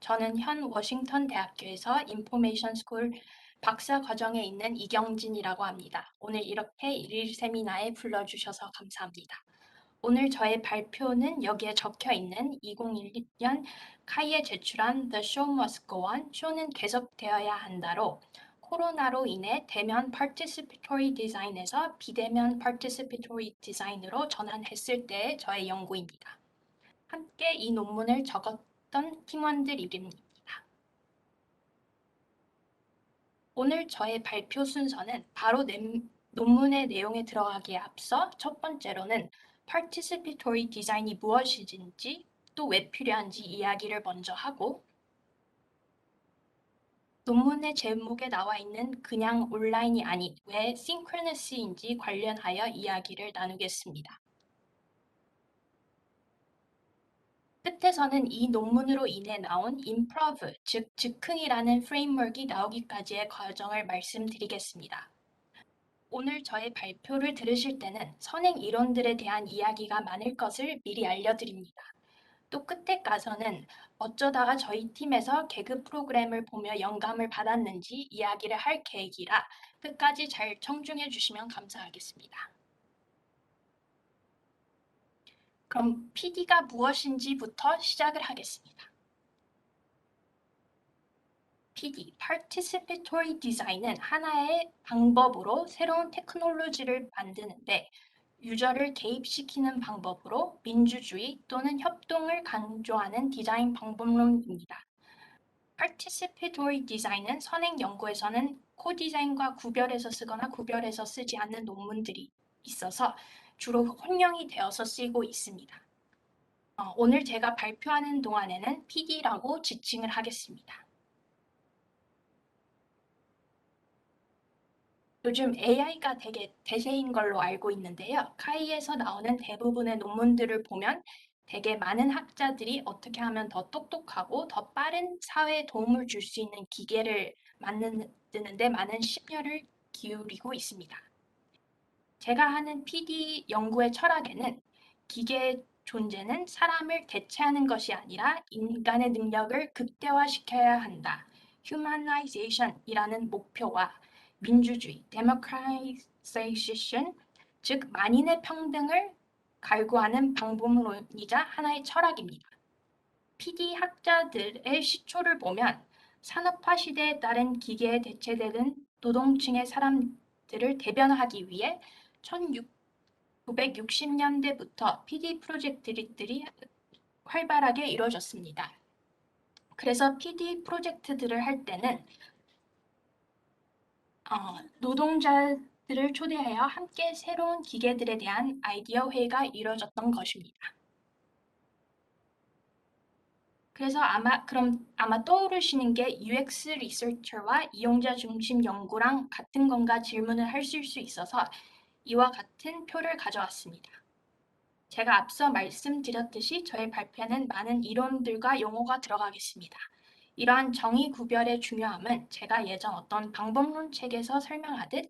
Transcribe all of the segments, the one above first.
저는 현 워싱턴 대학교에서 인포메이션 스쿨 박사 과정에 있는 이경진이라고 합니다. 오늘 이렇게 일일 세미나에 불러주셔서 감사합니다. 오늘 저의 발표는 여기에 적혀 있는 2021년 카이에 제출한 The Show Must Go On, 쇼는 계속되어야 한다로 코로나로 인해 대면 Participatory Design에서 비대면 Participatory Design으로 전환했을 때의 저의 연구입니다. 함께 이 논문을 적었던 팀원들 이름입니다. 오늘 저의 발표 순서는 바로 논문의 내용에 들어가기에 앞서 첫 번째로는 Participatory Design이 무엇인지 또 왜 필요한지 이야기를 먼저 하고 논문의 제목에 나와 있는 그냥 온라인이 아닌 왜 Synchronous인지 관련하여 이야기를 나누겠습니다. 끝에서는 이 논문으로 인해 나온 improv, 즉 즉흥이라는 프레임워크가 나오기까지의 과정을 말씀드리겠습니다. 오늘 저의 발표를 들으실 때는 선행 이론들에 대한 이야기가 많을 것을 미리 알려드립니다. 또 끝에 가서는 어쩌다가 저희 팀에서 개그 프로그램을 보며 영감을 받았는지 이야기를 할 계획이라 끝까지 잘 청중해 주시면 감사하겠습니다. 그럼 PD가 무엇인지부터 시작을 하겠습니다. PD, Participatory Design은 하나의 방법으로 새로운 테크놀로지를 만드는데 유저를 개입시키는 방법으로 민주주의 또는 협동을 강조하는 디자인 방법론입니다. Participatory Design은 선행 연구에서는 코디자인과 구별해서 쓰거나 구별해서 쓰지 않는 논문들이 있어서 주로 혼용이 되어서 쓰이고 있습니다. 오늘 제가 발표하는 동안에는 PD라고 지칭을 하겠습니다. 요즘 AI가 되게 대세인 걸로 알고 있는데요. 카이에서 나오는 대부분의 논문들을 보면 되게 많은 학자들이 어떻게 하면 더 똑똑하고 더 빠른 사회에 도움을 줄 수 있는 기계를 만드는데 많은 심혈을 기울이고 있습니다. 제가 하는 PD 연구의 철학에는 기계의 존재는 사람을 대체하는 것이 아니라 인간의 능력을 극대화시켜야 한다. humanization이라는 목표와 민주주의, democratization, 즉 만인의 평등을 갈구하는 방법론이자 하나의 철학입니다. PD 학자들의 시초를 보면 산업화 시대에 따른 기계에 대체되는 노동층의 사람들을 대변하기 위해 1960년대부터 PD 프로젝트들이 활발하게 이루어졌습니다. 그래서 PD 프로젝트들을 할 때는 노동자들을 초대하여 함께 새로운 기계들에 대한 아이디어 회의가 이루어졌던 것입니다. 그래서 아마 떠오르시는 게 UX 리서처와 이용자 중심 연구랑 같은 건가 질문을 하실 수 있어서 이와 같은 표를 가져왔습니다. 제가 앞서 말씀드렸듯이 저의 발표는 많은 이론들과 용어가 들어가겠습니다. 이러한 정의 구별의 중요함은 제가 예전 어떤 방법론 책에서 설명하듯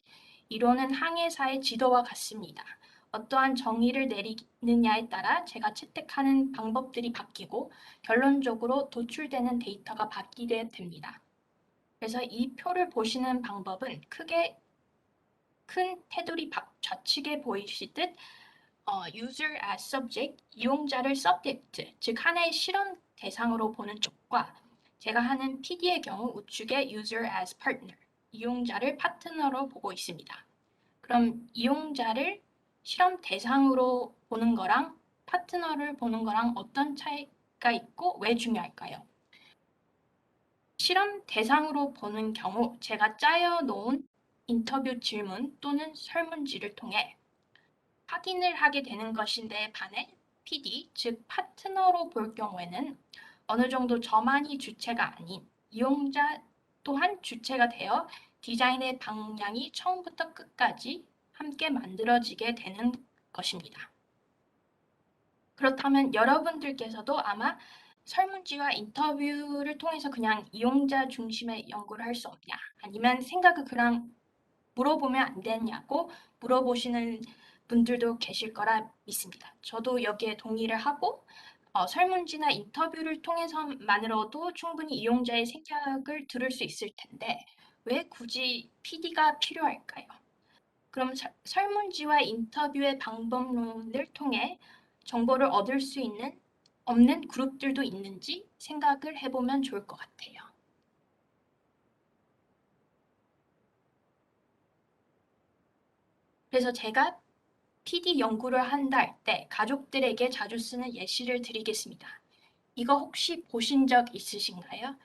이론은 항해사의 지도와 같습니다. 어떠한 정의를 내리느냐에 따라 제가 채택하는 방법들이 바뀌고 결론적으로 도출되는 데이터가 바뀌게 됩니다. 그래서 이 표를 보시는 방법은 크게 큰 테두리 좌측에 보이시듯 user as subject, 이용자를 subject, 즉 하나의 실험 대상으로 보는 쪽과 제가 하는 PD의 경우 우측에 user as partner, 이용자를 파트너로 보고 있습니다. 그럼 이용자를 실험 대상으로 보는 거랑 파트너를 보는 거랑 어떤 차이가 있고 왜 중요할까요? 실험 대상으로 보는 경우 제가 짜여 놓은 인터뷰 질문 또는 설문지를 통해 확인을 하게 되는 것인데 반해 PD, 즉 파트너로 볼 경우에는 어느 정도 저만이 주체가 아닌 이용자 또한 주체가 되어 디자인의 방향이 처음부터 끝까지 함께 만들어지게 되는 것입니다. 그렇다면 여러분들께서도 아마 설문지와 인터뷰를 통해서 그냥 이용자 중심의 연구를 할 수 없냐, 아니면 생각을 그냥 물어보면 안 되냐고 물어보시는 분들도 계실 거라 믿습니다. 저도 여기에 동의를 하고 설문지나 인터뷰를 통해서만으로도 충분히 이용자의 생각을 들을 수 있을 텐데 왜 굳이 PD가 필요할까요? 그럼 설문지와 인터뷰의 방법론을 통해 정보를 얻을 수 있는 없는 그룹들도 있는지 생각을 해보면 좋을 것 같아요. 그래서 제가 PD 연구를 한다 할 때 가족들에게 자주 쓰는 예시를 드리겠습니다. 이거 혹시 보신 적 있으신가요?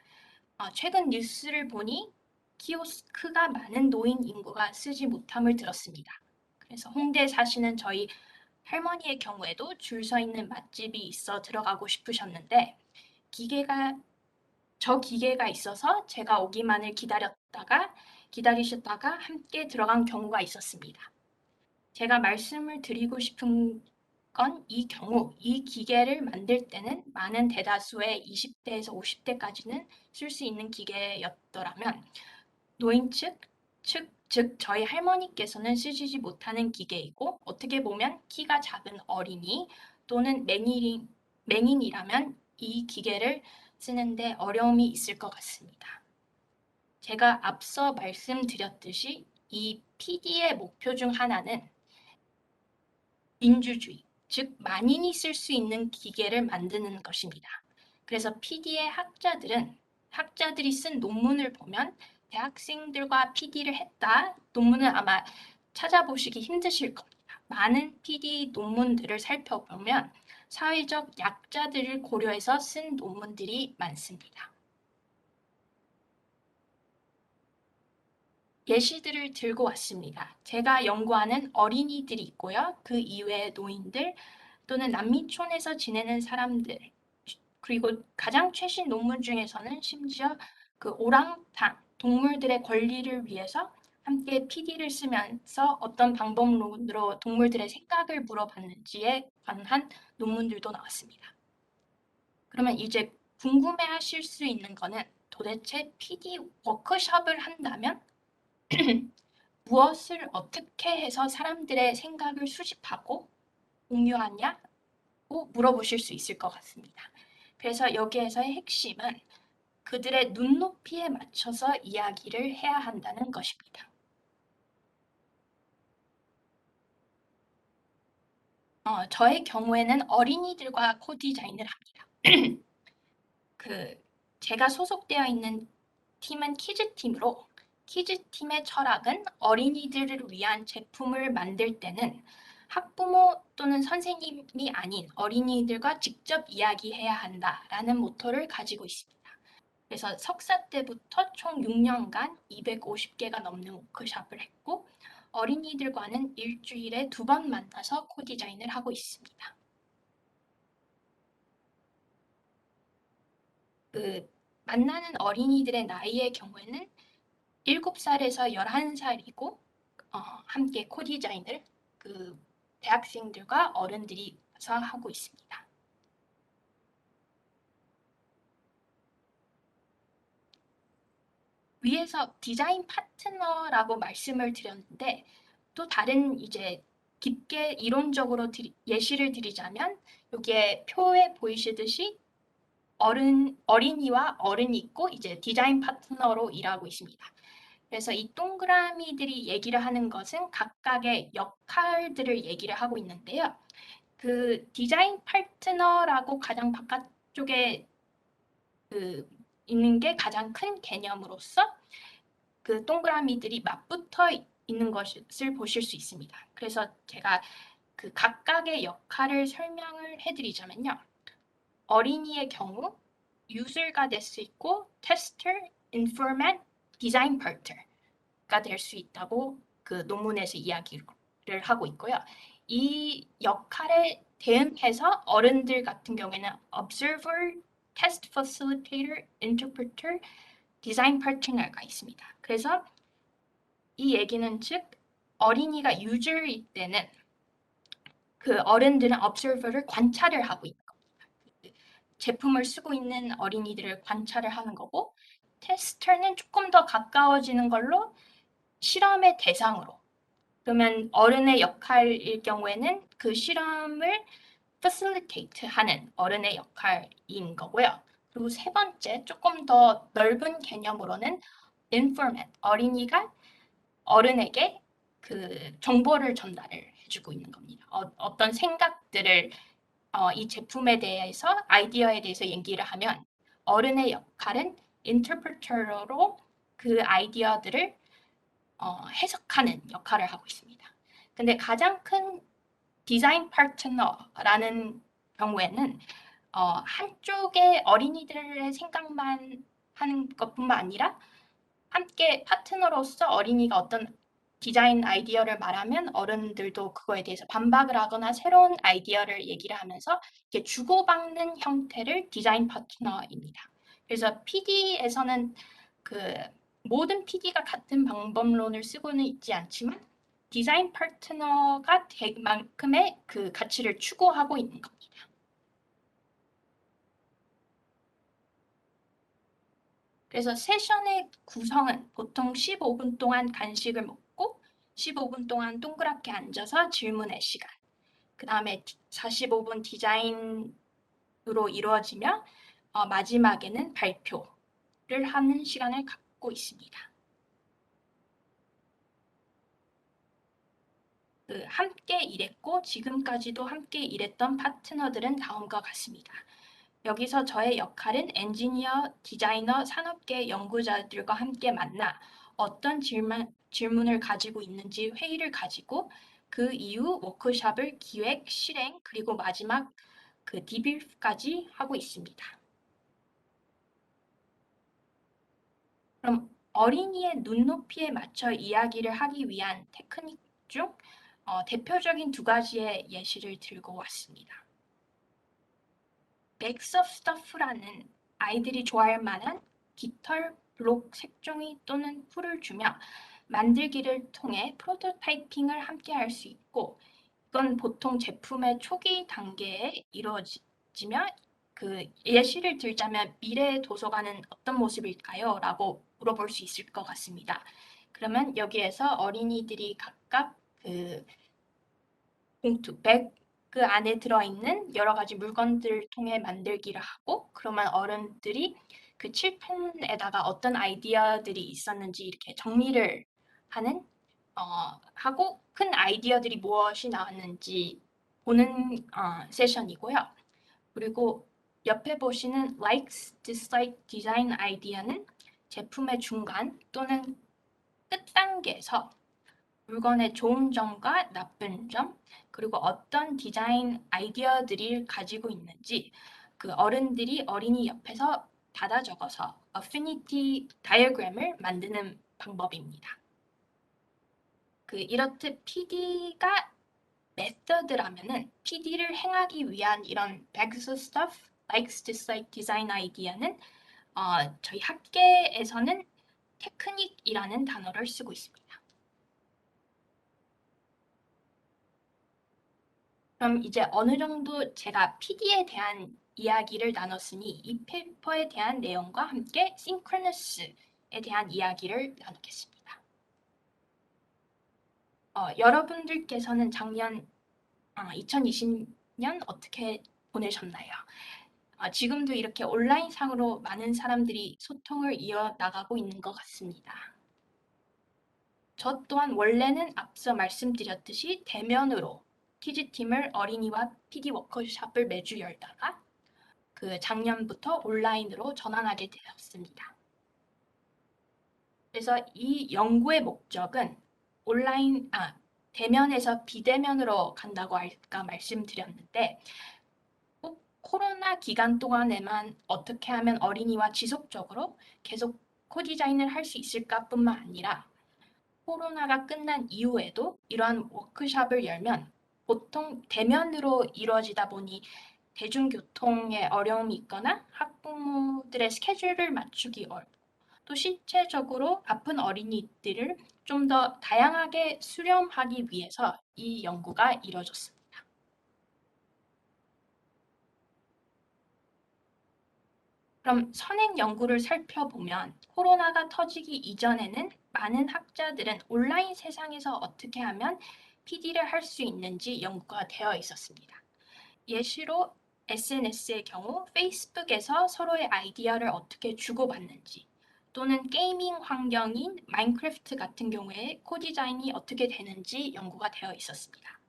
최근 뉴스를 보니 키오스크가 많은 노인 인구가 쓰지 못함을 들었습니다. 그래서 홍대에 사시는 저희 할머니의 경우에도 줄 서 있는 맛집이 있어 들어가고 싶으셨는데 기계가 저 기계가 있어서 제가 오기만을 기다리셨다가 함께 들어간 경우가 있었습니다. 제가 말씀을 드리고 싶은 건 이 기계를 만들 때는 많은 대다수의 20대에서 50대까지는 쓸 수 있는 기계였더라면 노인 즉 저희 할머니께서는 쓰시지 못하는 기계이고 어떻게 보면 키가 작은 어린이 또는 맹인이라면 이 기계를 쓰는데 어려움이 있을 것 같습니다. 제가 앞서 말씀드렸듯이 이 PD의 목표 중 하나는 민주주의, 즉 만인이 쓸 수 있는 기계를 만드는 것입니다. 그래서 PD의 학자들이 쓴 논문을 보면 대학생들과 PD를 했다. 논문은 아마 찾아보시기 힘드실 겁니다. 많은 PD 논문들을 살펴보면 사회적 약자들을 고려해서 쓴 논문들이 많습니다. 예시들을 들고 왔습니다. 제가 연구하는 어린이들이 있고요. 그 이외의 노인들 또는 남미촌에서 지내는 사람들 그리고 가장 최신 논문 중에서는 심지어 그 오랑우탄 동물들의 권리를 위해서 함께 PD를 쓰면서 어떤 방법론으로 동물들의 생각을 물어봤는지에 관한 논문들도 나왔습니다. 그러면 이제 궁금해하실 수 있는 거는 도대체 PD 워크숍을 한다면 무엇을 어떻게 해서 사람들의 생각을 수집하고 공유하냐고 물어보실 수 있을 것 같습니다. 그래서 여기에서의 핵심은 그들의 눈높이에 맞춰서 이야기를 해야 한다는 것입니다. 저의 경우에는 어린이들과 코디자인을 합니다. 그 제가 소속되어 있는 팀은 키즈팀으로 키즈팀의 철학은 어린이들을 위한 제품을 만들 때는 학부모 또는 선생님이 아닌 어린이들과 직접 이야기해야 한다라는 모토를 가지고 있습니다. 그래서 석사 때부터 총 6년간 250개가 넘는 워크숍을 했고 어린이들과는 일주일에 2번 만나서 코디자인을 하고 있습니다. 그 만나는 어린이들의 나이의 경우에는 7살에서 11살이고 함께 코디자인을 그 대학생들과 어른들이서 하고 있습니다. 위에서 디자인 파트너라고 말씀을 드렸는데 또 다른 이제 깊게 이론적으로 예시를 드리자면 여기에 표에 보이시듯이 어린이와 어른이 있고 이제 디자인 파트너로 일하고 있습니다. 그래서 이 동그라미들이 얘기를 하는 것은 각각의 역할들을 얘기를 하고 있는데요. 그 디자인 파트너라고 가장 바깥쪽에 그 있는 게 가장 큰 개념으로서 그 동그라미들이 맞붙어 있는 것을 보실 수 있습니다. 그래서 제가 그 각각의 역할을 설명을 해드리자면요. 어린이의 경우 user가 될 수 있고 tester, informant, design partner가 될 수 있다고 그 논문에서 이야기를 하고 있고요. 이 역할에 대응해서 어른들 같은 경우에는 observer, test facilitator, interpreter, design partner가 있습니다. 그래서 이 얘기는 즉 어린이가 유저일 때는 그 어른들은 observer를 관찰을 하고 있는 겁니다. 제품을 쓰고 있는 어린이들을 관찰을 하는 거고 테스터는 조금 더 가까워지는 걸로 실험의 대상으로 그러면 어른의 역할일 경우에는 그 실험을 facilitate 하는 어른의 역할인 거고요. 그리고 세 번째, 조금 더 넓은 개념으로는 informant, 어린이가 어른에게 그 정보를 전달을 해주고 있는 겁니다. 어떤 생각들을 이 제품에 대해서 아이디어에 대해서 얘기를 하면 어른의 역할은 인터프리터로 그 아이디어들을 해석하는 역할을 하고 있습니다. 근데 가장 큰 디자인 파트너라는 경우에는 한쪽의 어린이들의 생각만 하는 것뿐만 아니라 함께 파트너로서 어린이가 어떤 디자인 아이디어를 말하면 어른들도 그거에 대해서 반박을 하거나 새로운 아이디어를 얘기를 하면서 이렇게 주고받는 형태를 디자인 파트너입니다. 그래서 PD에서는 그 모든 PD가 같은 방법론을 쓰고는 있지 않지만 디자인 파트너가 될 만큼의 그 가치를 추구하고 있는 겁니다. 그래서 세션의 구성은 보통 15분 동안 간식을 먹고 15분 동안 동그랗게 앉아서 질문의 시간. 그 다음에 45분 디자인으로 이루어지며 마지막에는 발표를 하는 시간을 갖고 있습니다. 함께 일했고 지금까지도 함께 일했던 파트너들은 다음과 같습니다. 여기서 저의 역할은 엔지니어, 디자이너, 산업계 연구자들과 함께 만나 어떤 질문을 가지고 있는지 회의를 가지고 그 이후 워크숍을 기획, 실행, 그리고 마지막 그 디브리프까지 하고 있습니다. 그럼 어린이의 눈높이에 맞춰 이야기를 하기 위한 테크닉 중 대표적인 두 가지의 예시를 들고 왔습니다. Bags of Stuff라는 아이들이 좋아할 만한 깃털, 블록, 색종이 또는 풀을 주며 만들기를 통해 프로토타이핑을 함께 할 수 있고 이건 보통 제품의 초기 단계에 이루어지며 그 예시를 들자면 미래의 도서관은 어떤 모습일까요? 라고 물어볼 수 있을 것 같습니다. 그러면 여기에서 어린이들이 각각 그 봉투, 백 그 안에 들어있는 여러 가지 물건들을 통해 만들기를 하고 그러면 어른들이 그 칠판에다가 어떤 아이디어들이 있었는지 이렇게 정리를 하는 하고 큰 아이디어들이 무엇이 나왔는지 보는 세션이고요. 그리고 옆에 보시는 likes, dislike, design 아이디어는 제품의 중간 또는 끝 단계에서 물건의 좋은 점과 나쁜 점, 그리고 어떤 디자인 아이디어들이 가지고 있는지 그 어른들이 어린이 옆에서 받아 적어서 어피니티 다이어그램을 만드는 방법입니다. 이렇듯 PD가 메서드라면은 PD를 행하기 위한 이런 bags of stuff, likes, dislike, design 아이디어는 저희 학계에서는 테크닉이라는 단어를 쓰고 있습니다. 그럼 이제 어느 정도 제가 PD에 대한 이야기를 나눴으니 이 페이퍼에 대한 내용과 함께 synchronous에 대한 이야기를 나누겠습니다. 여러분들께서는 작년 2020년 어떻게 보내셨나요? 지금도 이렇게 온라인상으로 많은 사람들이 소통을 이어나가고 있는 것 같습니다. 저 또한 원래는 앞서 말씀드렸듯이 대면으로 TG팀을 어린이와 PD 워크숍을 매주 열다가 그 작년부터 온라인으로 전환하게 되었습니다. 그래서 이 연구의 목적은 대면에서 비대면으로 간다고 아까 말씀드렸는데 꼭 코로나 기간 동안에만 어떻게 하면 어린이와 지속적으로 계속 코디자인을 할 수 있을까뿐만 아니라 코로나가 끝난 이후에도 이러한 워크숍을 열면 보통 대면으로 이루어지다 보니 대중교통에 어려움이 있거나 학부모들의 스케줄을 맞추기 어렵고 또 실제적으로 아픈 어린이들을 좀 더 다양하게 수렴하기 위해서 이 연구가 이루어졌습니다. 그럼 선행 연구를 살펴보면 코로나가 터지기 이전에는 많은 학자들은 온라인 세상에서 어떻게 하면 PD를 할 수 있는지 연구가 되어 있었습니다. 예시로 SNS의 경우 페이스북에서 서로의 아이디어를 어떻게 주고받는지, 또는 게이밍 환경인 마인크래프트 같은 경우에 코디자인이 어떻게 되는지 연구가 되어 있었습니다.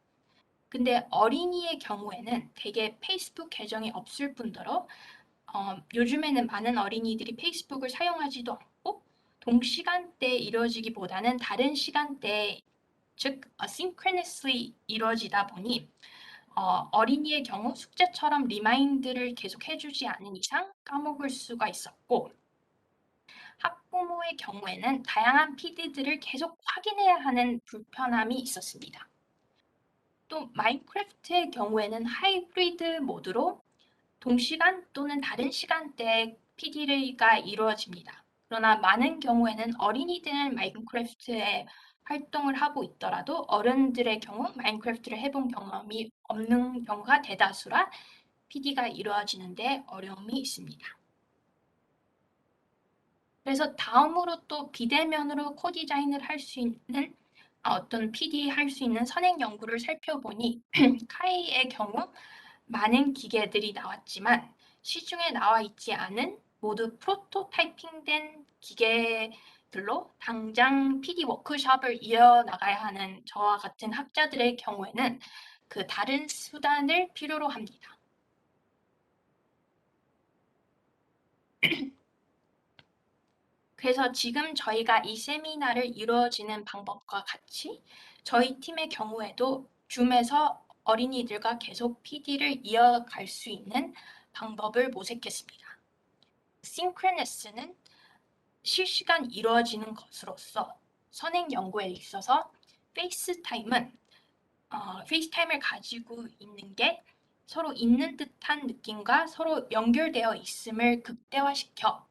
근데 어린이의 경우에는 대개 페이스북 계정이 없을 뿐더러 요즘에는 많은 어린이들이 페이스북을 사용하지도 않고 동시간대에 이루어지기보다는 다른 시간대에, 즉 synchronously 이루어지다 보니 어린이의 경우 숙제처럼 리마인드를 계속 해주지 않은 이상 까먹을 수가 있었고, 학부모의 경우에는 다양한 피드들을 계속 확인해야 하는 불편함이 있었습니다. 또 마인크래프트의 경우에는 하이브리드 모드로 동시간 또는 다른 시간대에 PD가 이루어집니다. 그러나 많은 경우에는 어린이들은 마인크래프트에 활동을 하고 있더라도 어른들의 경우 마인크래프트를 해본 경험이 없는 경우가 대다수라 PD가 이루어지는데 어려움이 있습니다. 그래서 다음으로 또 비대면으로 코디자인을 할 수 있는 어떤 PD 할 수 있는 선행 연구를 살펴보니 카이의 경우 많은 기계들이 나왔지만 시중에 나와 있지 않은 모두 프로토타이핑된 기계들로 당장 PD 워크숍을 이어나가야 하는 저와 같은 학자들의 경우에는 그 다른 수단을 필요로 합니다. 그래서 지금 저희가 이 세미나를 이루어지는 방법과 같이 저희 팀의 경우에도 줌에서 어린이들과 계속 PD를 이어갈 수 있는 방법을 모색했습니다. 싱크로너스는 실시간 이루어지는 것으로서 선행 연구에 있어서 페이스타임을 가지고 있는 게 서로 있는 듯한 느낌과 서로 연결되어 있음을 극대화시켜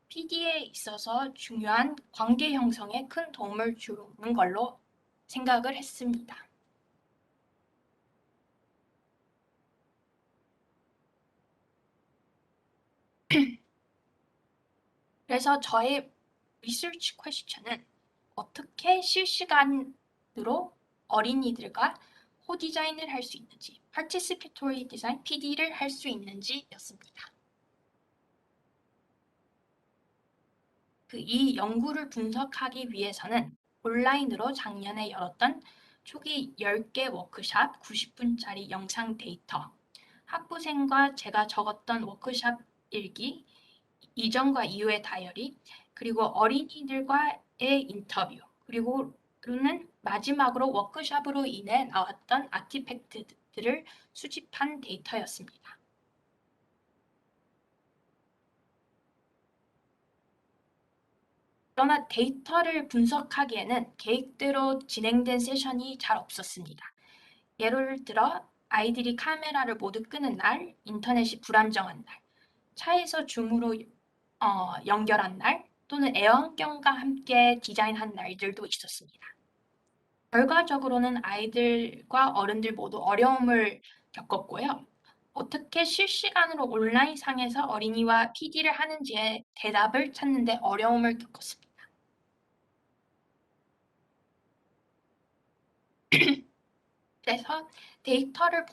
PD에 있어서 중요한 관계 형성에 큰 도움을 주는 걸로 생각을 했습니다. 그래서 저의 리서치 퀘스천은 어떻게 실시간으로 어린이들과 코디자인을 할 수 있는지, Participatory Design, PD를 할 수 있는지였습니다. 이 연구를 분석하기 위해서는 온라인으로 작년에 열었던 초기 10개 워크샵 90분짜리 영상 데이터, 학부생과 제가 적었던 워크샵 일기, 이전과 이후의 다이어리, 그리고 어린이들과의 인터뷰, 그리고는 마지막으로 워크샵으로 인해 나왔던 아티팩트들을 수집한 데이터였습니다. 그러나 데이터를 분석하기에는 계획대로 진행된 세션이 잘 없었습니다. 예를 들어 아이들이 카메라를 모두 끄는 날, 인터넷이 불안정한 날, 차에서 줌으로 연결한 날, 또는 애완견과 함께 디자인한 날들도 있었습니다. 결과적으로는 아이들과 어른들 모두 어려움을 겪었고요. 어떻게 실시간으로 온라인상에서 어린이와 PD를 하는지에 대답을 찾는데 어려움을 겪었습니다. 그래서 데이터를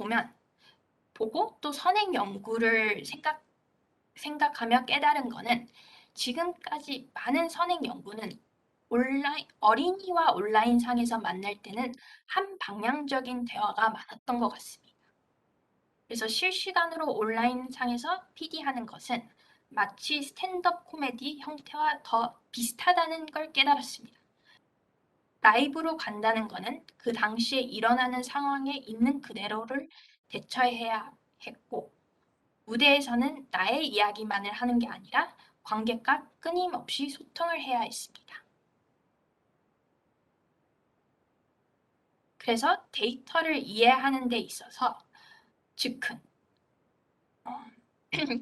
보고 또 선행 연구를 생각하며 깨달은 거는 지금까지 많은 선행 연구는 어린이와 온라인상에서 만날 때는 한 방향적인 대화가 많았던 것 같습니다. 그래서 실시간으로 온라인상에서 PD하는 것은 마치 스탠드업 코미디 형태와 더 비슷하다는 걸 깨달았습니다. 라이브로 간다는 것은 그 당시에 일어나는 상황에 있는 그대로를 대처해야 했고, 무대에서는 나의 이야기만을 하는 게 아니라 관객과 끊임없이 소통을 해야 했습니다. 그래서 데이터를 이해하는 데 있어서 즉흥,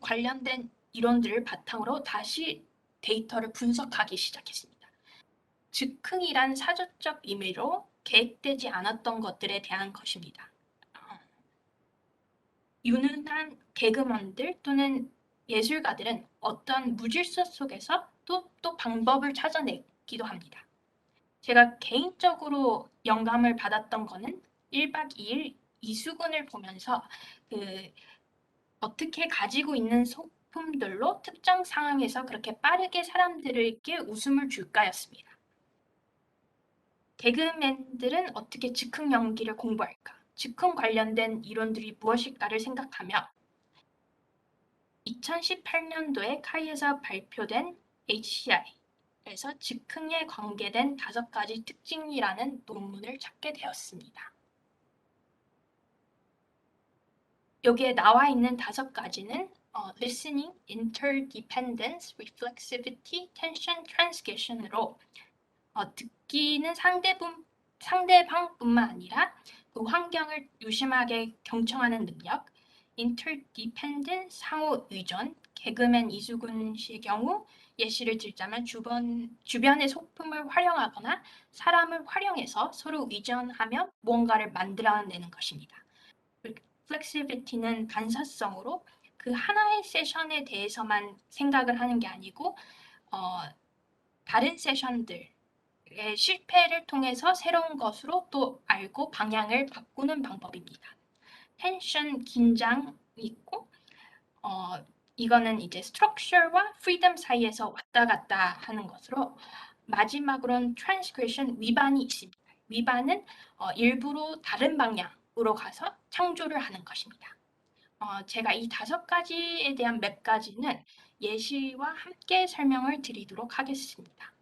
관련된 이론들을 바탕으로 다시 데이터를 분석하기 시작했습니다. 즉흥이란 사전적 의미로 계획되지 않았던 것들에 대한 것입니다. 유능한 개그먼들 또는 예술가들은 어떤 무질서 속에서 또 방법을 찾아내기도 합니다. 제가 개인적으로 영감을 받았던 거는 1박 2일 이수근을 보면서 그 어떻게 가지고 있는 소품들로 특정 상황에서 그렇게 빠르게 사람들에게 웃음을 줄까였습니다. 개그맨들은 어떻게 즉흥 연기를 공부할까? 즉흥 관련된 이론들이 무엇일까를 생각하며 2018년도에 카이에서 발표된 HCI에서 즉흥에 관계된 5가지 특징이라는 논문을 찾게 되었습니다. 여기에 나와 있는 5가지는 listening, interdependence, reflexivity, tension, transgression으로 듣기는 상대방뿐만 아니라 그 환경을 유심하게 경청하는 능력, interdependence, 상호 의존, 개그맨 이수근 씨의 경우 예시를 들자면 주변의 소품을 활용하거나 사람을 활용해서 서로 의존하며 무언가를 만들어내는 것입니다. 플렉시빌리티는 반사성으로 그 하나의 세션에 대해서만 생각을 하는 게 아니고 어, 다른 세션들의 실패를 통해서 새로운 것으로 또 알고 방향을 바꾸는 방법입니다. 텐션, 긴장이 있고 이거는 이제 스트럭처와 프리덤 사이에서 왔다 갔다 하는 것으로 마지막으로는 트랜스그레션 위반이 있습니다. 위반은 일부러 다른 방향으로 가서 창조를 하는 것입니다. 제가 이 5가지에 대한 몇 가지는 예시와 함께 설명을 드리도록 하겠습니다.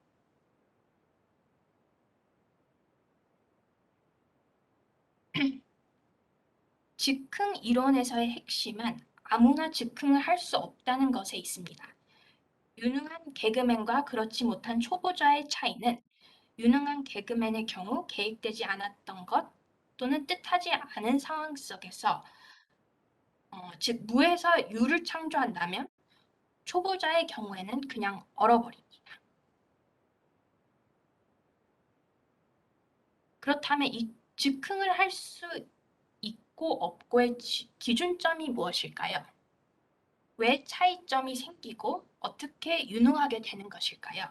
즉흥 이론에서의 핵심은 아무나 즉흥을 할 수 없다는 것에 있습니다. 유능한 개그맨과 그렇지 못한 초보자의 차이는 유능한 개그맨의 경우 계획되지 않았던 것 또는 뜻하지 않은 상황 속에서 즉 무에서 유를 창조한다면 초보자의 경우에는 그냥 얼어버립니다. 그렇다면 이 즉흥을 할 수 있고 없고의 기준점이 무엇일까요? 왜 차이점이 생기고 어떻게 유능하게 되는 것일까요?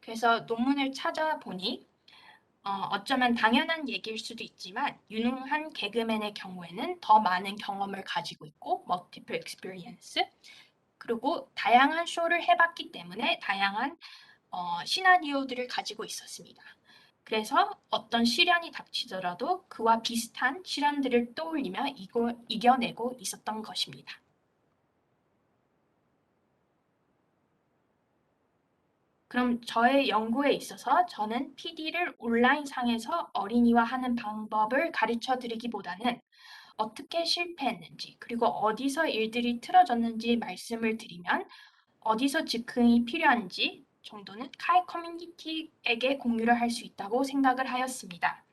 그래서 논문을 찾아보니 어쩌면 당연한 얘기일 수도 있지만 유능한 개그맨의 경우에는 더 많은 경험을 가지고 있고 multiple experience 그리고 다양한 쇼를 해봤기 때문에 다양한 시나리오들을 가지고 있었습니다. 그래서 어떤 시련이 닥치더라도 그와 비슷한 시련들을 떠올리며 이겨내고 있었던 것입니다. 그럼 저의 연구에 있어서 저는 PD를 온라인상에서 어린이와 하는 방법을 가르쳐 드리기보다는 어떻게 실패했는지 그리고 어디서 일들이 틀어졌는지 말씀을 드리면 어디서 즉흥이 필요한지 정도는 카이 커뮤니티에게 공유를 할 수 있다고 생각을 하였습니다.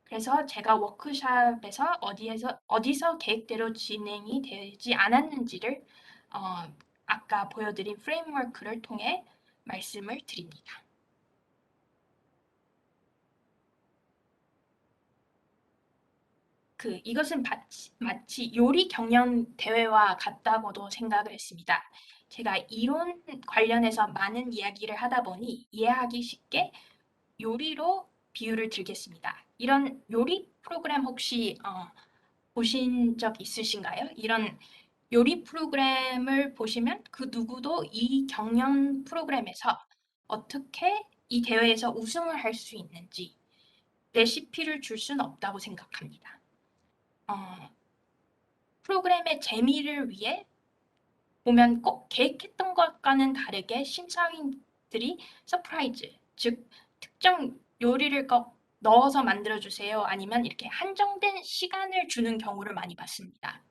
그래서 제가 워크숍에서 어디서 계획대로 진행이 되지 않았는지를 아까 보여드린 프레임워크를 통해 말씀을 드립니다. 이것은 마치 요리 경연 대회와 같다고도 생각을 했습니다. 제가 이론 관련해서 많은 이야기를 하다 보니 이해하기 쉽게 요리로 비유를 들겠습니다. 이런 요리 프로그램 혹시 보신 적 있으신가요? 이런 요리 프로그램을 보시면 그 누구도 이 경연 프로그램에서 어떻게 이 대회에서 우승을 할 수 있는지 레시피를 줄 수는 없다고 생각합니다. 어, 프로그램의 재미를 위해 보면 꼭 계획했던 것과는 다르게 심사위원들이 서프라이즈, 즉 특정 요리를 꼭 넣어서 만들어주세요. 아니면 이렇게 한정된 시간을 주는 경우를 많이 봤습니다.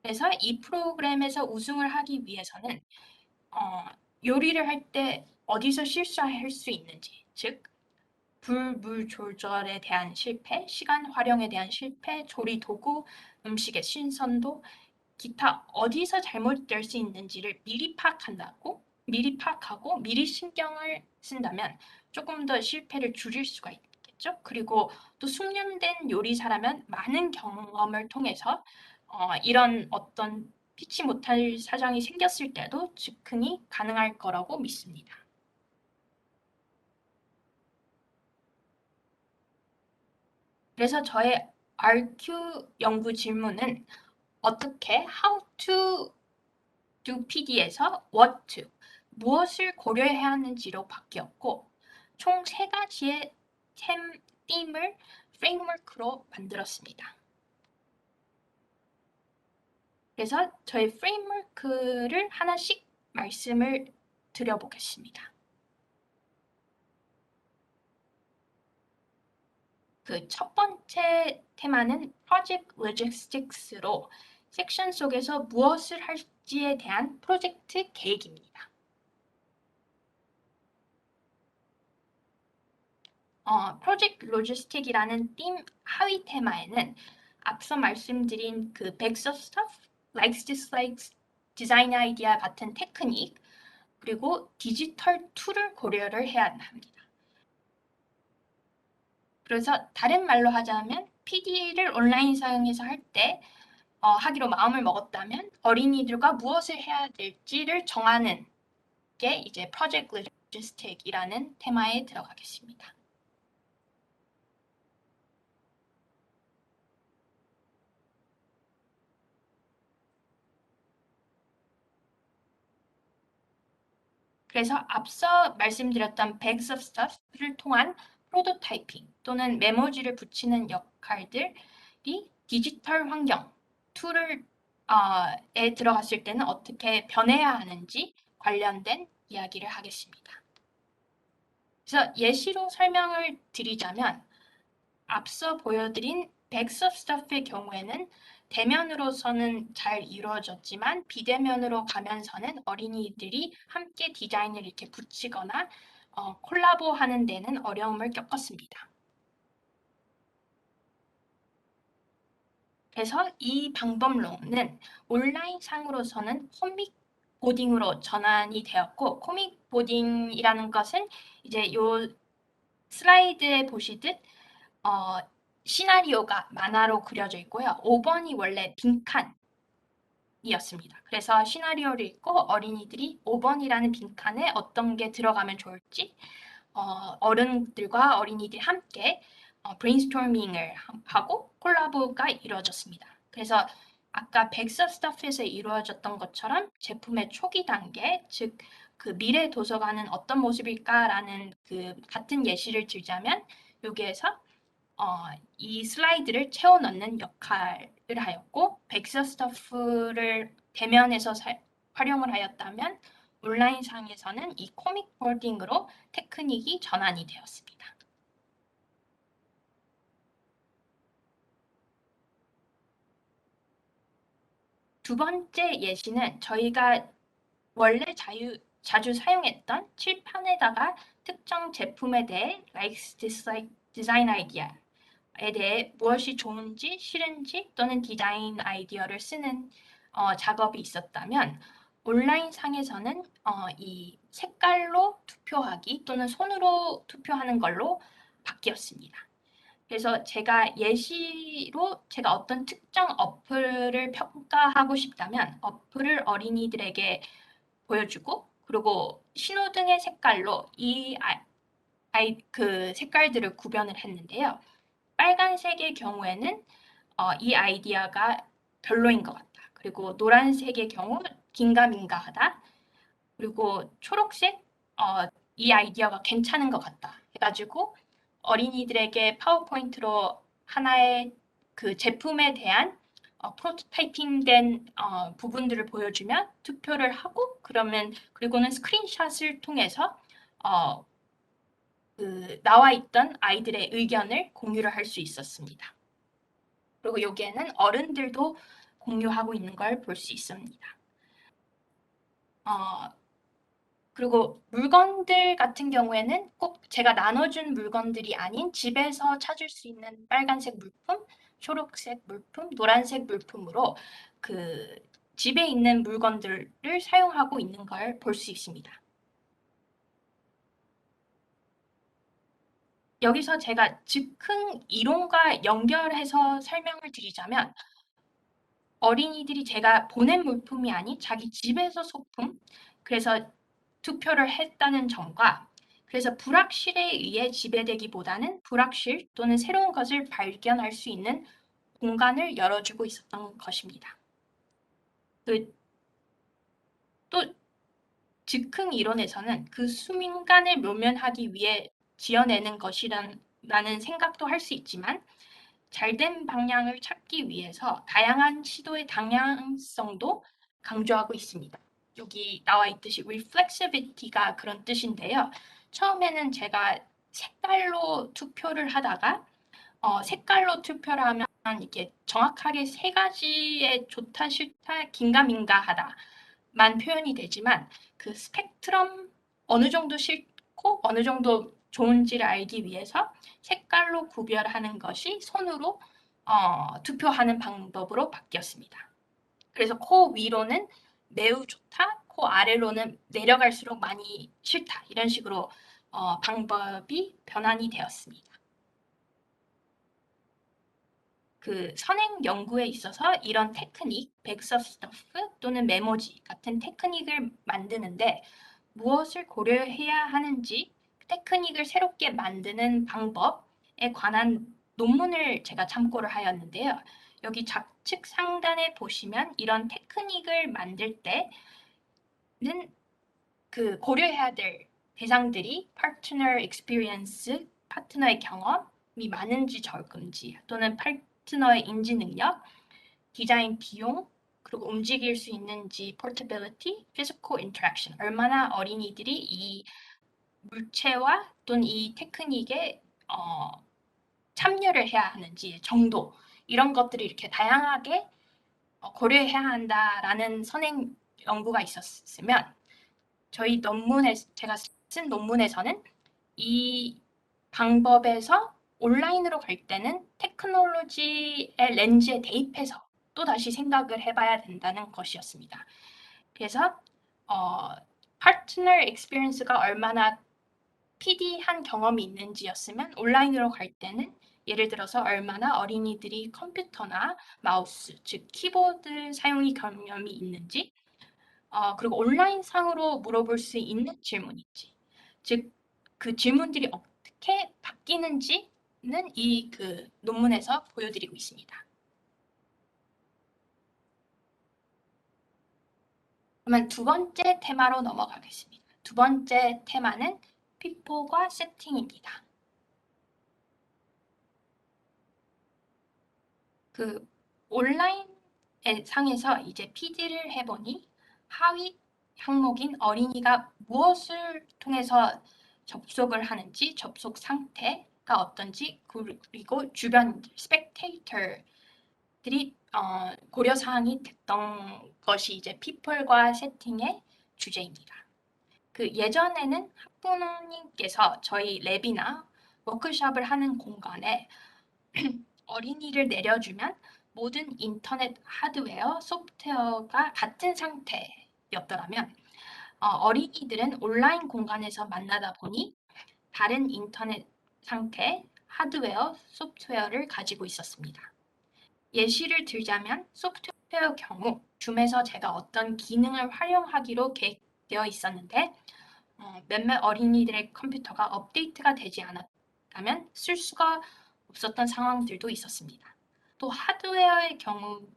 그래서 이 프로그램에서 우승을 하기 위해서는 요리를 할 때 어디서 실수할 수 있는지, 즉 물 조절에 대한 실패, 시간 활용에 대한 실패, 조리 도구, 음식의 신선도, 기타 어디서 잘못될 수 있는지를 미리 파악하고 미리 신경을 쓴다면 조금 더 실패를 줄일 수가 있겠죠. 그리고 또 숙련된 요리사라면 많은 경험을 통해서 이런 어떤 피치 못할 사정이 생겼을 때도 즉흥이 가능할 거라고 믿습니다. 그래서 저의 RQ 연구 질문은 어떻게 how to do PD에서 what to 무엇을 고려해야 하는지로 바뀌었고 총 세 가지의 템을 프레임워크로 만들었습니다. 그래서 저희 프레임워크를 하나씩 말씀을 드려보겠습니다. 그 첫 번째 테마는 Project Logistics로 섹션 속에서 무엇을 할지에 대한 프로젝트 계획입니다. Project Logistic이라는 팀 하위 테마에는 앞서 말씀드린 그 Bags of Stuff, Likes, Dislikes, 디자인 아이디어 같은 테크닉, 그리고 디지털 툴을 고려를 해야 합니다. 그래서 다른 말로 하자면 PD를 온라인상에서 할 때 하기로 마음을 먹었다면 어린이들과 무엇을 해야 될지를 정하는 게 이제 Project Logistic이라는 테마에 들어가겠습니다. 그래서 앞서 말씀드렸던 Bags of Stuff를 통한 프로토타이핑 또는 메모지를 붙이는 역할들이 디지털 환경, 툴을 에 들어갔을 때는 어떻게 변해야 하는지 관련된 이야기를 하겠습니다. 그래서 예시로 설명을 드리자면 앞서 보여드린 Bags of Stuff의 경우에는 대면으로서는 잘 이루어졌지만 비대면으로 가면서는 어린이들이 함께 디자인을 이렇게 붙이거나 콜라보하는 데는 어려움을 겪었습니다. 그래서 이 방법론은 온라인상으로서는 코믹 보딩으로 전환이 되었고 코믹 보딩이라는 것은 이제 요 슬라이드에 보시듯 시나리오가 만화로 그려져 있고요. 5번이 원래 빈칸이었습니다. 그래서 시나리오를 읽고 어린이들이 5번이라는 빈칸에 어떤 게 들어가면 좋을지 어른들과 어린이들이 함께 브레인스토밍을 하고 콜라보가 이루어졌습니다. 그래서 아까 백서 스타프에서 이루어졌던 것처럼 제품의 초기 단계, 즉 그 미래 도서관은 어떤 모습일까라는 그 같은 예시를 들자면 여기에서 이 슬라이드를 채워 넣는 역할을 하였고 백서 스타프를 대면에서 활용을 하였다면 온라인상에서는 이 코믹 폴딩으로 테크닉이 전환이 되었습니다. 두 번째 예시는 저희가 원래 자주 사용했던 칠판에다가 특정 제품에 대해 likes, dislike, 디자인 아이디어에 대해 무엇이 좋은지 싫은지 또는 디자인 아이디어를 쓰는 작업이 있었다면 온라인 상에서는 이 색깔로 투표하기 또는 손으로 투표하는 걸로 바뀌었습니다. 그래서 제가 예시로 제가 어떤 특정 어플을 평가하고 싶다면 어플을 어린이들에게 보여주고 그리고 신호등의 색깔로 그 색깔들을 구별을 했는데요. 빨간색의 경우에는 이 아이디어가 별로인 것 같다. 그리고 노란색의 경우 긴가민가하다. 그리고 초록색 이 아이디어가 괜찮은 것 같다. 해가지고 어린이들에게 파워포인트로 하나의 그 제품에 대한 프로토타이핑된 부분들을 보여주면 투표를 하고 그러면 그리고는 스크린샷을 통해서 어, 그 나와 있던 아이들의 의견을 공유를 할 수 있었습니다. 그리고 여기에는 어른들도 공유하고 있는 걸 볼 수 있습니다. 어, 그리고 물건들 같은 경우에는 꼭 제가 나눠준 물건들이 아닌 집에서 찾을 수 있는 빨간색 물품, 초록색 물품, 노란색 물품으로 그 집에 있는 물건들을 사용하고 있는 걸 볼 수 있습니다. 여기서 제가 즉흥 이론과 연결해서 설명을 드리자면 어린이들이 제가 보낸 물품이 아닌 자기 집에서 소품, 그래서 투표를 했다는 점과 그래서 불확실에 의해 지배되기보다는 불확실 또는 새로운 것을 발견할 수 있는 공간을 열어주고 있었던 것입니다. 그 또 즉흥 이론에서는 그 순간을 묘면하기 위해 지어내는 것이라는 생각도 할 수 있지만 잘된 방향을 찾기 위해서 다양한 시도의 다양성도 강조하고 있습니다. 여기 나와 있듯이 reflexivity가 그런 뜻인데요. 처음에는 제가 색깔로 투표를 하다가 색깔로 투표를 하면 이렇게 정확하게 세 가지의 좋다, 싫다, 긴가민가 하다만 표현이 되지만 그 스펙트럼 어느 정도 싫고 어느 정도 좋은지를 알기 위해서 색깔로 구별하는 것이 손으로 투표하는 방법으로 바뀌었습니다. 그래서 코 위로는 매우 좋다, 코 아래로는 내려갈수록 많이 싫다 이런 식으로 방법이 변환이 되었습니다. 그 선행 연구에 있어서 이런 테크닉, 백서스터프 또는 메모지 같은 테크닉을 만드는데 무엇을 고려해야 하는지 테크닉을 새롭게 만드는 방법에 관한 논문을 제가 참고를 하였는데요. 여기 좌측 상단에 보시면 이런 테크닉을 만들 때는 그 고려해야 될 대상들이 파트너 익스피리언스, 파트너의 경험이 많은지 적은지 또는 파트너의 인지 능력, 디자인 비용, 그리고 움직일 수 있는지 portability, physical interaction, 얼마나 어린이들이 이 물체와 또는 이 테크닉에 참여를 해야 하는지 정도 이런 것들이 이렇게 다양하게 고려해야 한다라는 선행 연구가 있었으면 저희 논문에 제가 쓴 논문에서는 이 방법에서 온라인으로 갈 때는 테크놀로지의 렌즈에 대입해서 또 다시 생각을 해봐야 된다는 것이었습니다. 그래서 파트너 익스피리언스가 얼마나 PD한 경험이 있는지였으면 온라인으로 갈 때는 예를 들어서 얼마나 어린이들이 컴퓨터나 마우스, 즉 키보드 사용이 경험이 있는지 그리고 온라인 상으로 물어볼 수 있는 질문인지, 즉 그 질문들이 어떻게 바뀌는지는 이 그 논문에서 보여드리고 있습니다. 그러면 두 번째 테마로 넘어가겠습니다. 두 번째 테마는 피포과 세팅입니다. 그 온라인 상에서 이제 PD를 해보니 하위 항목인 어린이가 무엇을 통해서 접속을 하는지, 접속 상태가 어떤지, 그리고 주변 스펙테이터들이 고려 사항이 됐던 것이 이제 people과 세팅의 주제입니다. 그 예전에는 학부모님께서 저희 랩이나 워크숍을 하는 공간에 어린이를 내려주면 모든 인터넷 하드웨어, 소프트웨어가 같은 상태였더라면 어린이들은 온라인 공간에서 만나다 보니 다른 인터넷 상태, 하드웨어, 소프트웨어를 가지고 있었습니다. 예시를 들자면 소프트웨어 경우 줌에서 제가 어떤 기능을 활용하기로 계획되어 있었는데 몇몇 어린이들의 컴퓨터가 업데이트가 되지 않았다면 쓸 수가 없었던 상황들도 있었습니다. 또 하드웨어의 경우는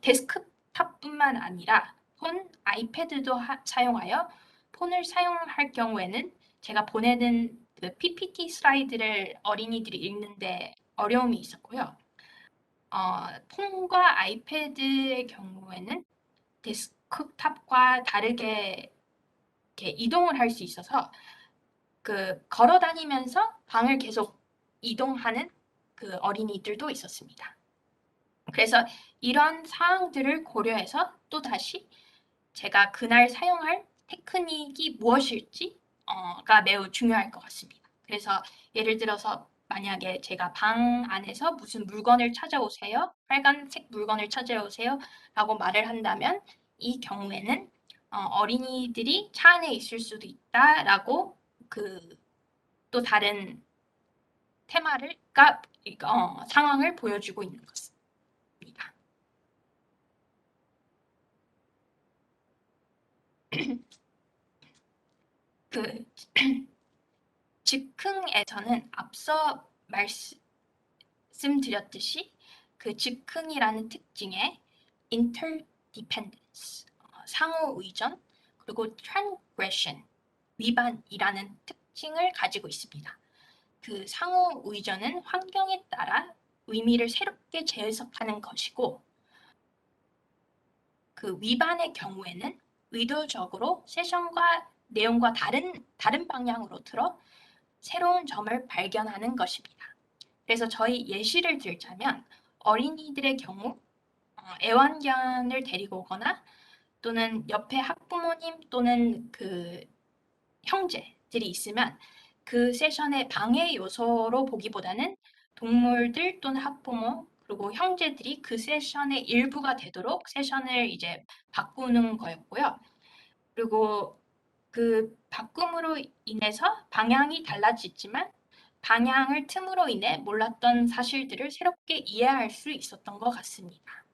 데스크탑뿐만 아니라 폰, 아이패드도 사용하여 폰을 사용할 경우에는 제가 보내는 그 PPT 슬라이드를 어린이들이 읽는데 어려움이 있었고요. 폰과 아이패드의 경우에는 데스크탑과 다르게 이렇게 이동을 할 수 있어서 그 걸어 다니면서 방을 계속 이동하는 그 어린이들도 있었습니다. 그래서 이런 사항들을 고려해서 또다시 제가 그날 사용할 테크닉이 무엇일지가 매우 중요할 것 같습니다. 그래서 예를 들어서 만약에 제가 방 안에서 무슨 물건을 찾아오세요. 빨간색 물건을 찾아오세요. 라고 말을 한다면 이 경우에는 어린이들이 차 안에 있을 수도 있다라고 그 또 다른 테마를 상황을 보여주고 있는 것입니다. 그 즉흥에서는 앞서 말씀드렸듯이 그 즉흥이라는 특징에 interdependence, 상호 의존, 그리고 transgression, 위반이라는 특징을 가지고 있습니다. 그 상호 의존은 환경에 따라 의미를 새롭게 재해석하는 것이고, 그 위반의 경우에는 의도적으로 세션과 내용과 다른 방향으로 틀어 새로운 점을 발견하는 것입니다. 그래서 저희 예시를 들자면 어린이들의 경우 애완견을 데리고 오거나 또는 옆에 학부모님 또는 그 형제들이 있으면 그 세션의 방해 요소로 보기보다는 동물들 또는 학부모 그리고 형제들이 그 세션의 일부가 되도록 세션을 이제 바꾸는 거였고요. 그리고 그 바꿈으로 인해서 방향이 달라지지만 방향을 틈으로 인해 몰랐던 사실들을 새롭게 이해할 수 있었던 것 같습니다.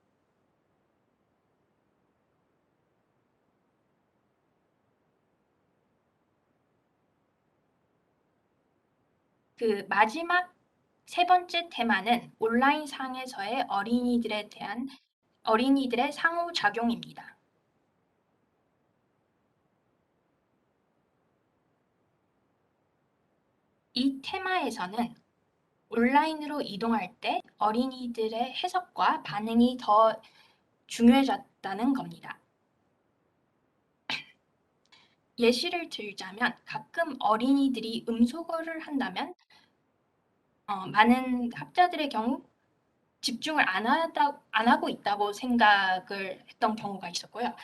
그 마지막 세 번째 테마는 온라인상에서의 어린이들의 상호작용입니다. 이 테마에서는 온라인으로 이동할 때 어린이들의 해석과 반응이 더 중요해졌다는 겁니다. 예시를 들자면 가끔 어린이들이 음소거를 한다면 많은 학자들의 경우 집중을 안 하고 있다고 생각을 했던 경우가 있었고요.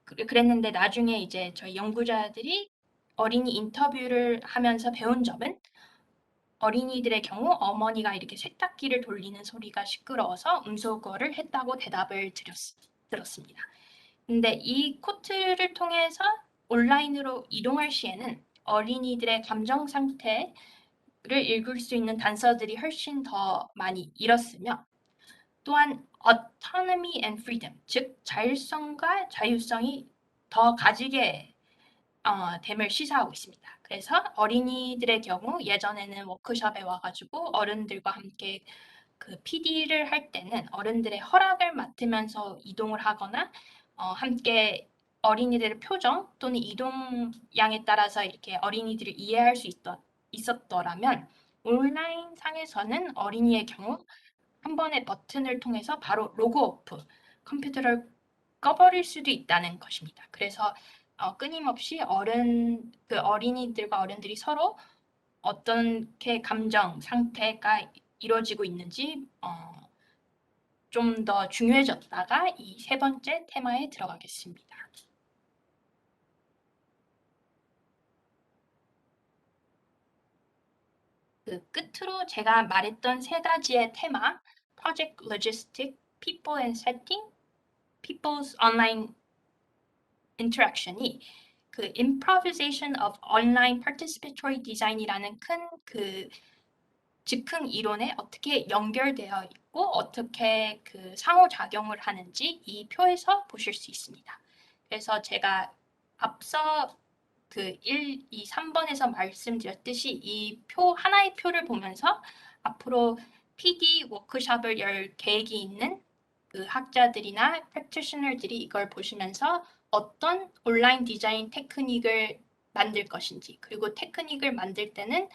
그랬는데 나중에 이제 저희 연구자들이 어린이 인터뷰를 하면서 배운 점은 어린이들의 경우 어머니가 이렇게 세탁기를 돌리는 소리가 시끄러워서 음소거를 했다고 대답을 들었습니다. 근데 이 코트를 통해서 온라인으로 이동할 시에는 어린이들의 감정 상태를 읽을 수 있는 단서들이 훨씬 더 많이 잃었으며 또한 autonomy and freedom, 즉 자율성과 자유성이 더 가지게 됨을 시사하고 있습니다. 그래서 어린이들의 경우 예전에는 워크숍에 와가지고 어른들과 함께 그 PD를 할 때는 어른들의 허락을 맡으면서 이동을 하거나 함께 어린이들의 표정 또는 이동량에 따라서 이렇게 어린이들을 이해할 수 있었더라면 온라인 상에서는 어린이의 경우 한 번의 버튼을 통해서 바로 로그 오프, 컴퓨터를 꺼버릴 수도 있다는 것입니다. 그래서 끊임없이 그 어린이들과 어른들이 서로 어떻게 감정 상태가 이루어지고 있는지 좀 더 중요해졌다가 이 세 번째 테마에 들어가겠습니다. 그 끝으로 제가 말했던 세 가지의 테마, Project Logistic, People and Setting, People's Online Interaction이 그 Improvisation of Online Participatory Design이라는 큰 그 즉흥 이론에 어떻게 연결되어 있고 어떻게 그 상호작용을 하는지 이 표에서 보실 수 있습니다. 그래서 제가 앞서 그 1, 2, 3번에서 말씀드렸듯이 이 하나의 표를 보면서 앞으로 PD 워크숍을 열 계획이 있는 그 학자들이나 프랙티셔너들이 이걸 보시면서 어떤 온라인 디자인 테크닉을 만들 것인지 그리고 테크닉을 만들 때는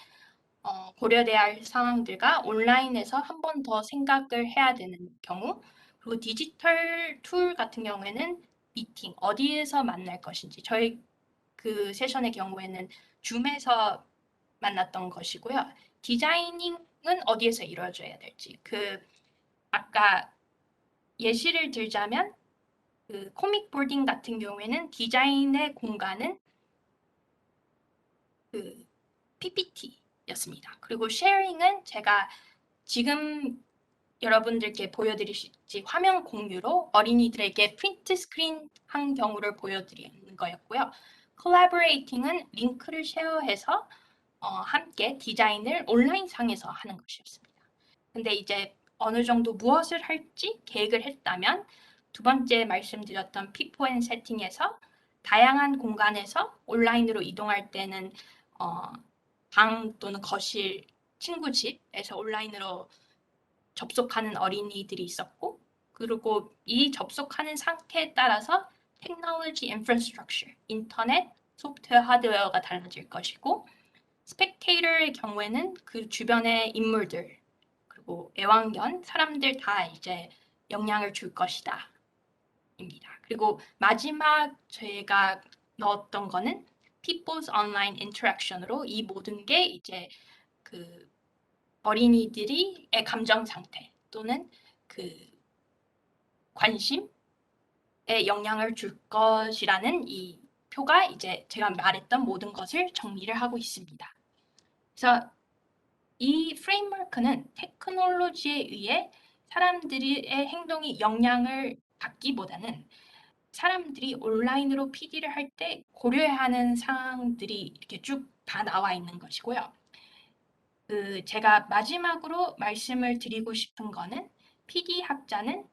고려돼야 할 상황들과 온라인에서 한 번 더 생각을 해야 되는 경우 그리고 디지털 툴 같은 경우에는 미팅 어디에서 만날 것인지 저희 그 세션의 경우에는 줌에서 만났던 것이고요. 디자이닝은 어디에서 이루어져야 될지 그 아까 예시를 들자면 그 코믹 보딩 같은 경우에는 디자인의 공간은 그 PPT였습니다. 그리고 쉐어링은 제가 지금 여러분들께 보여드릴지 화면 공유로 어린이들에게 프린트 스크린 한 경우를 보여드리는 거였고요. 콜라보레이팅은 링크를 쉐어해서 함께 디자인을 온라인상에서 하는 것이었습니다. 근데 이제 어느 정도 무엇을 할지 계획을 했다면 두 번째 말씀드렸던 피포 앤 세팅에서 다양한 공간에서 온라인으로 이동할 때는 어, 방 또는 거실, 친구 집에서 온라인으로 접속하는 어린이들이 있었고 그리고 이 접속하는 상태에 따라서 technology infrastructure, 인터넷, 소프트웨어, 하드웨어가 달라질 것이고 스펙테이터의 경우에는 그 주변의 인물들 그리고 애완견, 사람들 다 이제 영향을 줄 것이다. 입니다. 그리고 마지막 제가 넣었던 거는 people's online interaction으로 이 모든 게 이제 그 어린이들이의 감정 상태 또는 그 관심에 영향을 줄 것이라는 이 표가 이제 제가 말했던 모든 것을 정리를 하고 있습니다. 그래서 이 프레임워크는 테크놀로지에 의해 사람들의 행동이 영향을 받기보다는 사람들이 온라인으로 PD를 할 때 고려해야 하는 사항들이 이렇게 쭉 다 나와 있는 것이고요. 제가 마지막으로 말씀을 드리고 싶은 거는 PD 학자는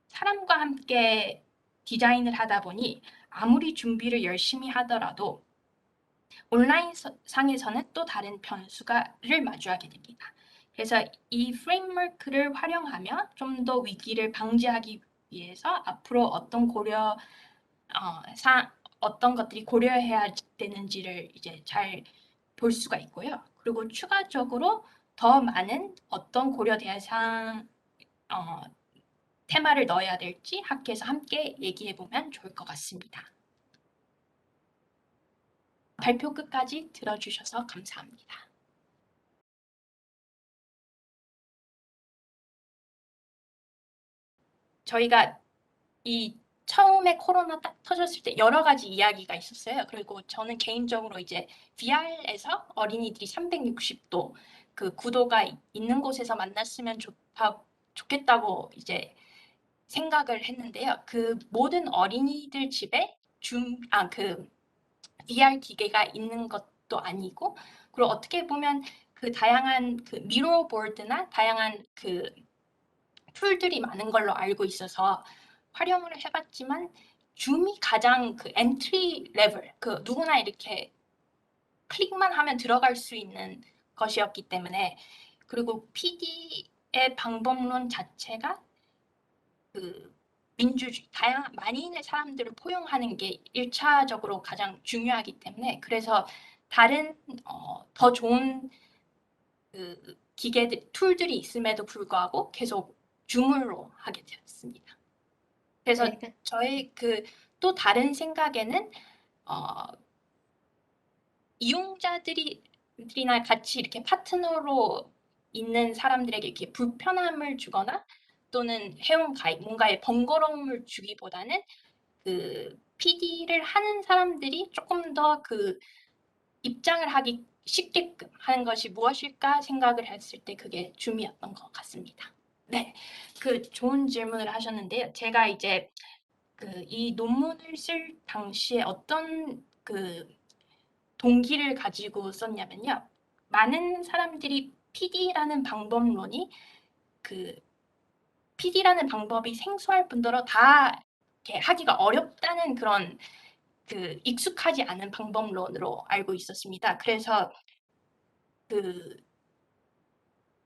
사람과 함께 디자인을 하다 보니 아무리 준비를 열심히 하더라도 온라인 상에서는 또 다른 변수를 마주하게 됩니다. 그래서 이 프레임워크를 활용하며 좀 더 위기를 방지하기 위해서 앞으로 어떤 것들이 고려해야 되는지를 이제 잘 볼 수가 있고요. 그리고 추가적으로 더 많은 어떤 고려 대상 테마를 넣어야 될지 학회에서 함께 얘기해 보면 좋을 것 같습니다. 발표 끝까지 들어주셔서 감사합니다. 저희가 이 처음에 코로나 딱 터졌을 때 여러 가지 이야기가 있었어요. 그리고 저는 개인적으로 이제 VR에서 어린이들이 360도 그 구도가 있는 곳에서 만났으면 좋겠다고 이제 생각을 했는데요. 그 모든 어린이들 집에 그 VR 기계가 있는 것도 아니고, 그리고 어떻게 보면 그 다양한 그 미러보드나 다양한 그 툴들이 많은 걸로 알고 있어서 활용을 해봤지만 줌이 가장 그 엔트리 레벨, 그 누구나 이렇게 클릭만 하면 들어갈 수 있는 것이었기 때문에 그리고 PD의 방법론 자체가 그 민주주의, 다양한 만인의 사람들을 포용하는 게 1차적으로 가장 중요하기 때문에 그래서 다른 더 좋은 그 기계들, 툴들이 있음에도 불구하고 계속 줌으로 하게 되었습니다. 그래서 네, 저의 그 또 다른 생각에는 어, 이용자들이나 같이 이렇게 파트너로 있는 사람들에게 이렇게 불편함을 주거나 또는 회원 가입, 뭔가의 번거로움을 주기보다는 그 PD를 하는 사람들이 조금 더 그 입장을 하기 쉽게끔 하는 것이 무엇일까 생각을 했을 때 그게 줌이었던 것 같습니다. 네, 그 좋은 질문을 하셨는데요. 제가 이제 그 이 논문을 쓸 당시에 어떤 그 동기를 가지고 썼냐면요. 많은 사람들이 PD라는 방법론이 그 PD라는 방법이 생소할 뿐더러 다 이렇게 하기가 어렵다는 그런 그 익숙하지 않은 방법론으로 알고 있었습니다. 그래서 그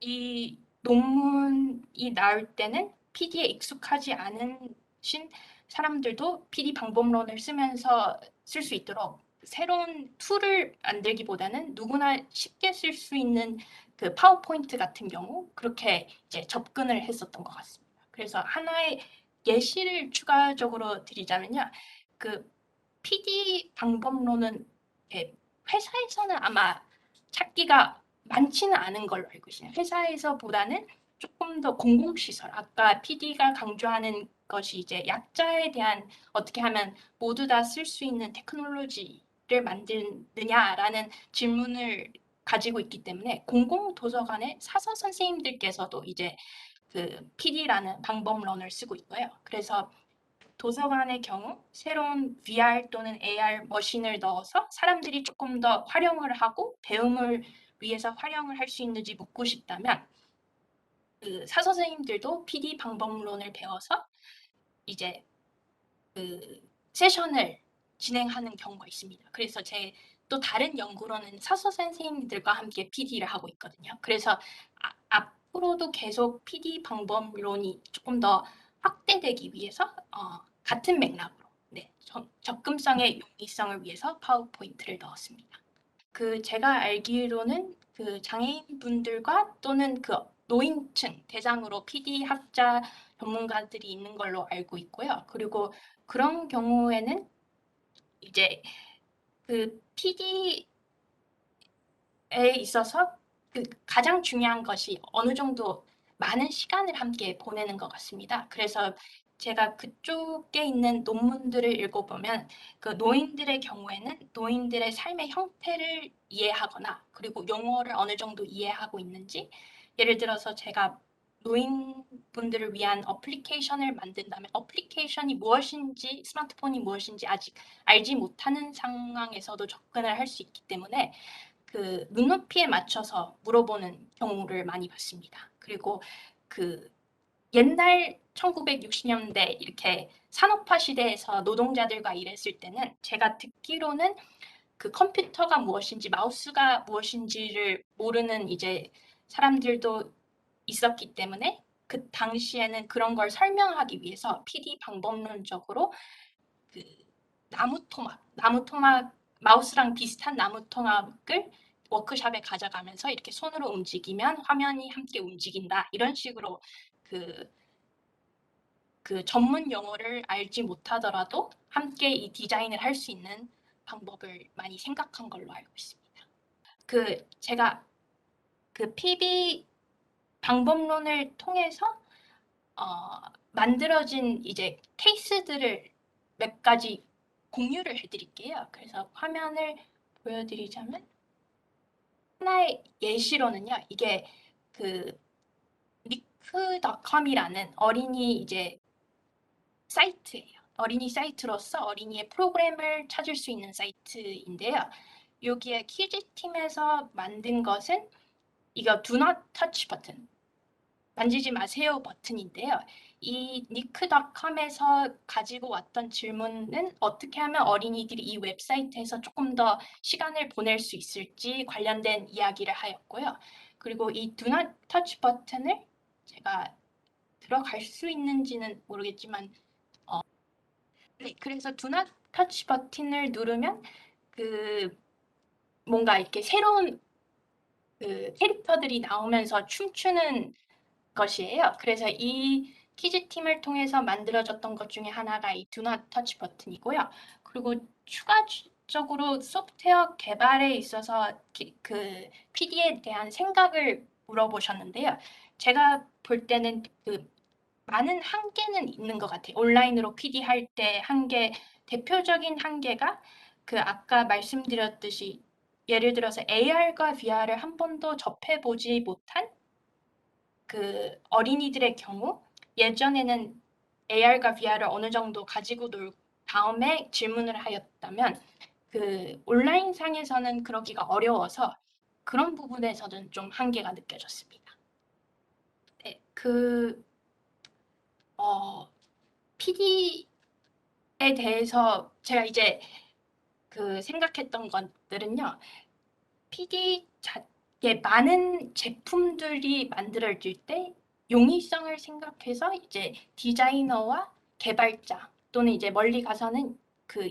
이 논문이 나올 때는 PD에 익숙하지 않으신 사람들도 PD 방법론을 쓰면서 쓸 수 있도록 새로운 툴을 만들기보다는 누구나 쉽게 쓸 수 있는 그 파워포인트 같은 경우 그렇게 이제 접근을 했었던 것 같습니다. 그래서 하나의 예시를 추가적으로 드리자면요. 그 PD 방법론은 회사에서는 아마 찾기가 많지는 않은 걸로 알고 있어요. 회사에서보다는 조금 더 공공시설, 아까 PD가 강조하는 것이 이제 약자에 대한 어떻게 하면 모두 다 쓸 수 있는 테크놀로지를 만드느냐라는 질문을 가지고 있기 때문에 공공도서관의 사서 선생님들께서도 이제 그 PD라는 방법론을 쓰고 있고요. 그래서 도서관의 경우 새로운 VR 또는 AR 머신을 넣어서 사람들이 조금 더 활용을 하고 배움을 위해서 활용을 할 수 있는지 묻고 싶다면 그 사서 선생님들도 PD 방법론을 배워서 이제 그 세션을 진행하는 경우가 있습니다. 그래서 제 또 다른 연구로는 사서 선생님들과 함께 PD를 하고 있거든요. 그래서 앞으로도 계속 PD 방법론이 조금 더 확대되기 위해서 같은 맥락으로 접근성의 용이성을 위해서 파워포인트를 넣었습니다. 제가 알기로는 장애인분들과 또는 노인층 대상으로 PD 학자 전문가들이 있는 걸로 알고 있고요. 그리고 그런 경우에는 이제 PD에 있어서 가장 중요한 것이 어느 정도 많은 시간을 함께 보내는 것 같습니다. 그래서 제가 그쪽에 있는 논문들을 읽어보면 노인들의 경우에는 노인들의 삶의 형태를 이해하거나 그리고 용어를 어느 정도 이해하고 있는지 예를 들어서 제가 노인분들을 위한 어플리케이션을 만든다면 어플리케이션이 무엇인지 스마트폰이 무엇인지 아직 알지 못하는 상황에서도 접근을 할 수 있기 때문에 눈높이에 맞춰서 물어보는 경우를 많이 봤습니다. 그리고 옛날 1960년대 이렇게 산업화 시대에서 노동자들과 일했을 때는 제가 듣기로는 컴퓨터가 무엇인지 마우스가 무엇인지를 모르는 이제 사람들도 있었기 때문에 그 당시에는 그런 걸 설명하기 위해서 PD 방법론적으로 그 나무 토막 마우스랑 비슷한 나무 토막을 워크숍에 가져가면서 이렇게 손으로 움직이면 화면이 함께 움직인다 이런 식으로 그, 전문 용어를 알지 못하더라도 함께 이 디자인을 할 수 있는 방법을 많이 생각한 걸로 알고 있습니다. 제가 PB 방법론을 통해서 만들어진 이제 케이스들을 몇 가지 공유를 해드릴게요. 그래서 화면을 보여드리자면 하나의 예시로는요. 이게 nick.com이라는 어린이 이제 사이트예요. 어린이 사이트로서 어린이의 프로그램을 찾을 수 있는 사이트인데요. 여기에 키즈팀에서 만든 것은 이거 Do Not Touch 버튼, 만지지 마세요 버튼인데요. 이 nick.com에서 가지고 왔던 질문은 어떻게 하면 어린이들이 이 웹사이트에서 조금 더 시간을 보낼 수 있을지 관련된 이야기를 하였고요. 그리고 이 Do Not Touch 버튼을 제가 들어갈 수 있는지는 모르겠지만 네, 그래서 Do Not Touch 버튼을 누르면 뭔가 이렇게 새로운 캐릭터들이 나오면서 춤추는 것이에요. 그래서 이 키즈 팀을 통해서 만들어졌던 것 중에 하나가 이 Do Not Touch 버튼이고요. 그리고 추가적으로 소프트웨어 개발에 있어서 PD에 대한 생각을 물어보셨는데요. 제가 볼 때는 많은 한계는 있는 것 같아요. 온라인으로 PD 할 때 대표적인 한계가 아까 말씀드렸듯이 예를 들어서 AR과 VR을 한 번도 접해보지 못한 어린이들의 경우 예전에는 AR과 VR을 어느 정도 가지고 놀 다음에 질문을 하였다면 온라인상에서는 그러기가 어려워서 그런 부분에서는 좀 한계가 느껴졌습니다. 네, PD에 대해서 제가 이제 생각했던 것들은요. PD 많은 제품들이 만들어질 때 용이성을 생각해서 이제 디자이너와 개발자 또는 이제 멀리 가서는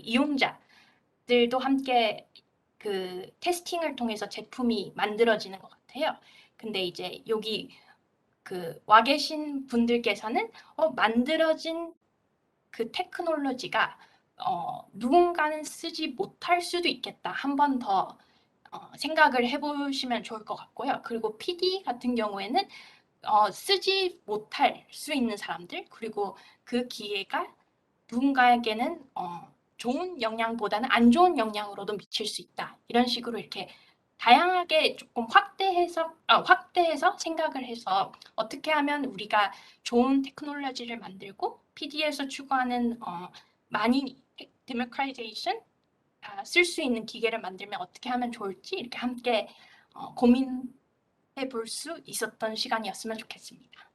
이용자들도 함께 테스팅을 통해서 제품이 만들어지는 것 같아요. 근데 이제 여기 와 계신 분들께서는 만들어진 테크놀로지가 누군가는 쓰지 못할 수도 있겠다. 한 번 더 생각을 해보시면 좋을 것 같고요. 그리고 PD 같은 경우에는 쓰지 못할 수 있는 사람들 그리고 그 기회가 누군가에게는 좋은 영향보다는 안 좋은 영향으로도 미칠 수 있다. 이런 식으로 이렇게 다양하게 조금 확대해서 생각을 해서 어떻게 하면 우리가 좋은 테크놀로지를 만들고 PD에서 추구하는 많이 데모크라이제이션 쓸 수 있는 기계를 만들면 어떻게 하면 좋을지 이렇게 함께 고민해 볼 수 있었던 시간이었으면 좋겠습니다.